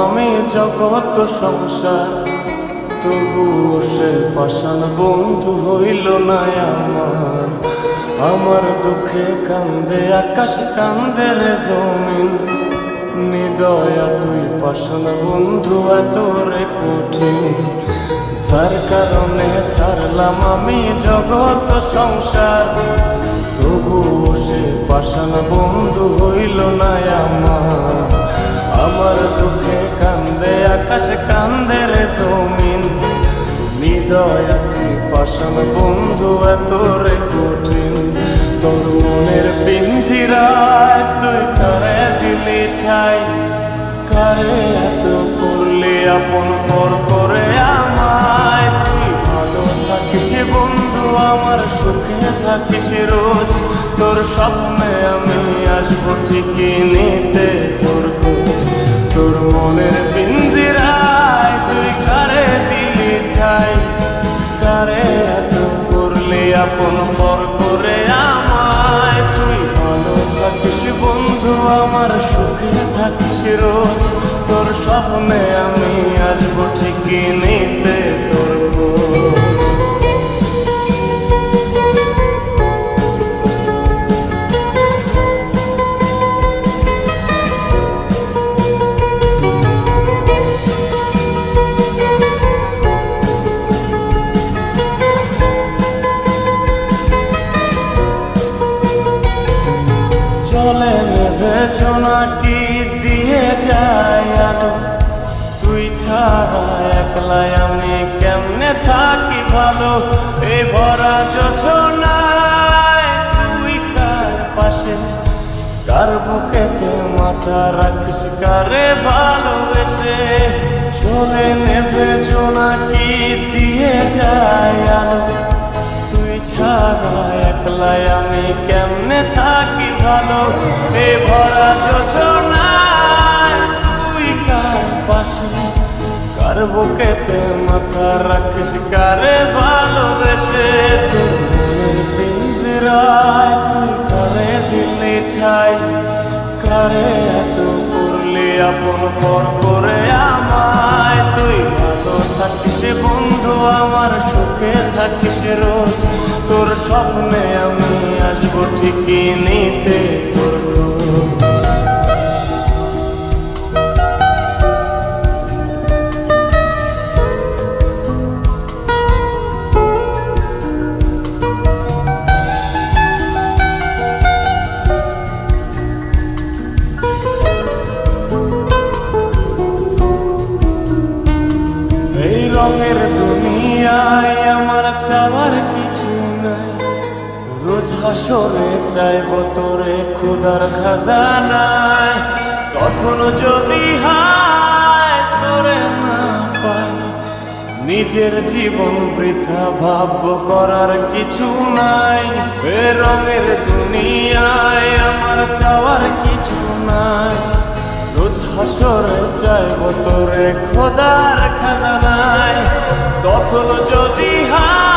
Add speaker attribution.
Speaker 1: আমি জগৎ সংসার, তবুও সে পাষাণ বন্ধু হইল না আমার। আমার দুঃখে কান্দে আকাশ, কান্দে রে জমিন, নিদয়া তুই পাষাণ বন্ধু এত রে কঠিন। যার কারণে ছাড়লাম আমি জগৎ সংসার, তবুও সে পাষাণ বন্ধু হইল না আমার। আমার দুঃখে কান্দে আকাশ, কান্দে রে জমিন, নিদয়া তুই পাষাণ বন্ধু এত রে কঠিন। তোর মনের পিঞ্জিরায় তুই কারে দিলি ঠাই, কারে এত করলি আপন পর করে আমায়। তুই ভালো থাকিস বন্ধু আমার, সুখে থাকিস রোজ, তোর স্বপ্নে আমি আসবো ঠিকই নিতে তোর খোঁজ। তোর মনের পিঞ্জিরায় তুই কারে দিলি ঠাই, কারে এত করলি আপন পর করে আমায়। তুই ভালো থাকিস বন্ধু আমার, সুখে থাকিস রোজ, তোর স্বপ্নে আমি আসবো ঠিকই নিতে তোর খোঁজ। চলে নেবে জোনাকি দিয়ে যায় আলো, তুই ছাড়া একলাই আমি কেমনে থাকি ভালো। এই ভরা যোছনায় তুই কার পাশে, কার বুকেতে মাথা রাখিস, কারে ভালোবেসে। চলে নেবে জোনাকি দিয়ে যায় আলো, তুই ছাড়া একলাই আমি কেমনে থাকি ভালো। এ ভরা যোছনায় তুই কার পাশে, কার বুকেতে মাথা রাখিস, কারে ভালোবেসে। তোর মনের পিঞ্জিরায় তুই কারে দিলি ঠাই, কারে এত করলি আপন পর করে আমায়। তুই ভালো থাকিস বন্ধু আমার, সুখে থাকিস রোজ, তোর স্বপ্নে আমি আসবো ঠিকই নিতে তোর খোঁজ। এই রঙের দুনিয়ায় আমার চাওয়ার কিছু নাই, রোজ হাসরে চাইব তোরে খোদার খাজানায়। তখন যদি হায় তোরে না পাই, নিজের জীবন বৃথা ভাবব করার কিছু নাই। এ রঙের দুনিয়ায় আমার চাওয়ার কিছু নাই, রোজ হাসরে চাইব তোরে খোদার খাজানায়। তখন যদি হায়